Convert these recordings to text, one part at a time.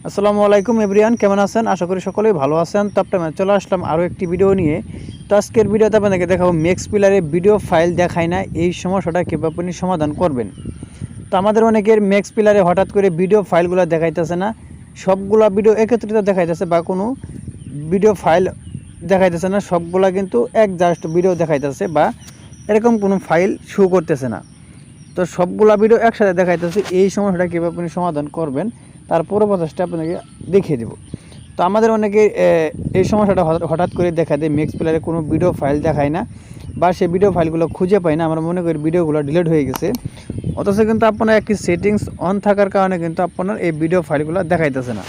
আসসালামু আলাইকুম এভরিওয়ান, কেমন আছেন? আশা করি সকলেই ভালো আছেন। তো আপনারা চলে আসলাম আরও একটি ভিডিও নিয়ে। তো আজকের ভিডিওতে আপনাদেরকে দেখাবো মেক্স প্লেয়ারে ভিডিও ফাইল দেখায় না, এই সমস্যাটা কীভাবে আপনি সমাধান করবেন। তো আমাদের অনেকের মেক্স প্লেয়ারে হঠাৎ করে ভিডিও ফাইলগুলো দেখাইতেছে না, সবগুলা ভিডিও একত্রিত দেখাইতেছে বা কোনো ভিডিও ফাইল দেখাইতেছে না, সবগুলা কিন্তু এক জাস্ট ভিডিও দেখাইতেছে বা এরকম কোনো ফাইল শো করতেছে না। তো সবগুলা ভিডিও একসাথে দেখাইতেছে, এই সমস্যাটা কীভাবে আপনি সমাধান করবেন তার পুরো প্রসেসটা আপনাকে দেখিয়ে দেব। তো আমাদের অনেকে এই সমস্যাটা হঠাৎ করে দেখা দেয়, মেক্স প্লেয়ারে কোনো ভিডিও ফাইল দেখায় না বা সেই ভিডিও ফাইলগুলো খুঁজে পায় না। আমরা মনে করি ভিডিওগুলো ডিলিট হয়ে গেছে, অথচ কিন্তু আপনার একটি সেটিংস অন থাকার কারণে কিন্তু আপনার এই ভিডিও ফাইলগুলো দেখাইতেছে না।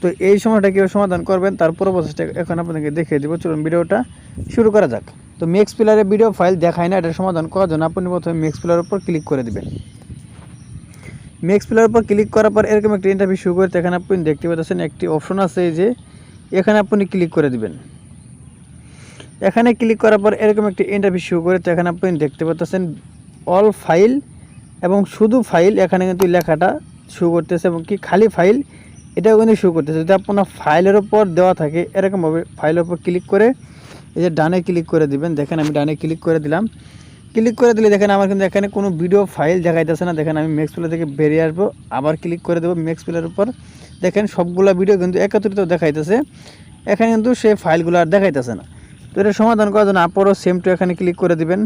তো এই সমস্যাটা কীভাবে সমাধান করবেন তার পুরো প্রসেসটা এখন আপনাকে দেখিয়ে দেবো। চলুন ভিডিওটা শুরু করা যাক। তো মেক্স প্লেয়ারে ভিডিও ফাইল দেখায় না, এটা সমাধান করার জন্য আপনি প্রথমে মেক্স প্লেয়ারের উপর ক্লিক করে দেবেন। মেক্স প্লেয়ারের উপর ক্লিক করার পর এরকম একটি ইন্টারফেস শুরু করতে এখানে আপনি দেখতে পাচ্ছেন একটি অপশন আছে, এই যে এখানে আপনি ক্লিক করে দিবেন। এখানে ক্লিক করার পর এরকম একটি ইন্টারফেস শুরু করে তো এখানে আপনি দেখতে পাচ্ছেন অল ফাইল এবং শুধু ফাইল, এখানে কিন্তু লেখাটা শো করতেছে এবং কি খালি ফাইল এটাও কিন্তু শো করতেছে। যদি আপনার ফাইলের উপর দেওয়া থাকে এরকমভাবে ফাইলের উপর ক্লিক করে এই যে ডানে ক্লিক করে দিবেন। দেখেন আমি ডানে ক্লিক করে দিলাম। ক্লিক করে দিলে দেখেন আমার কিন্তু এখানে কোনো ভিডিও ফাইল দেখাইতেছে না। দেখেন আমি মেক্স প্লেয়ার থেকে বেরিয়ে আসবো, আবার ক্লিক করে দেবো মেক্স প্লেয়ারের উপর। দেখেন সবগুলো ভিডিও কিন্তু একত্রিত দেখাইতেছে, এখানে কিন্তু সেই ফাইলগুলো আর দেখাইতেছে না। তো এটা সমাধান করার জন্য আপনারও সেম টু এখানে ক্লিক করে দিবেন।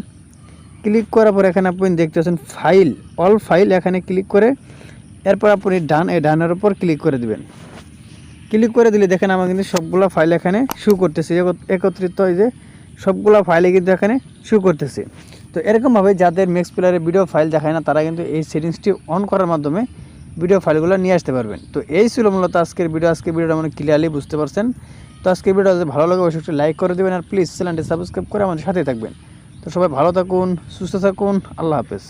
ক্লিক করার পর এখানে আপনি দেখতে পাচ্ছেন ফাইল, অল ফাইল, এখানে ক্লিক করে এরপর আপনি ডানের উপর ক্লিক করে দিবেন। ক্লিক করে দিলে দেখেন আমার কিন্তু সবগুলো ফাইল এখানে শো করতেছে, একত্রিত হয়ে যে সবগুলো ফাইলে কিন্তু এখানে শো করতেছে। তো এরকমভাবে যাদের মেক্স প্লেয়ারে ভিডিও ফাইল দেখায় না তারা কিন্তু এই সেটিংসটি অন করার মাধ্যমে ভিডিও ফাইলগুলো নিয়ে আসতে পারবেন। তো এই ছিল মূলত আজকের ভিডিওটা মানে ক্লিয়ারলি বুঝতে পারছেন। তো আজকের ভিডিও যদি ভালো লাগে অবশ্যই একটু লাইক করে দেবেন আর প্লিজ চ্যানেলটি সাবস্ক্রাইব করে আমাদের সাথে থাকবেন। তো সবাই ভালো থাকুন, সুস্থ থাকুন, আল্লাহ হাফেজ।